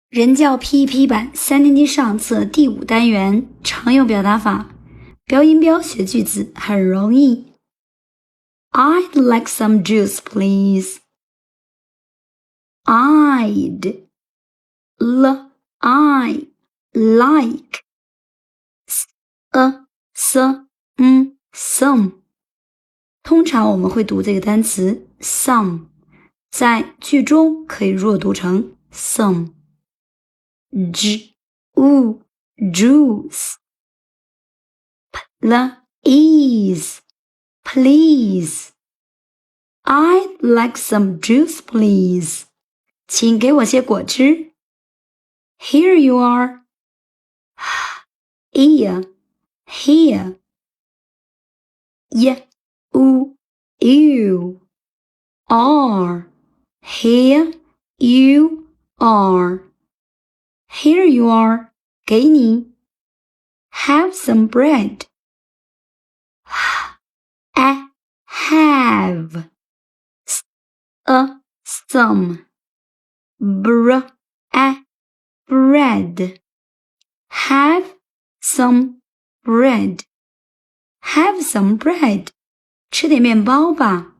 人教 PEP 版3年级上册第5单元常用表达法，标音标学句子很容易。I'd like some juice, please. I'd I like some 通常我们会读这个单词 some， 在句中可以弱读成 some。juice please I'd like some juice please 请给我些果汁 Here you are here you are here you are Here you are, 给你 Have some bread. Have some bread. Have some bread. Have some bread. 吃点面包吧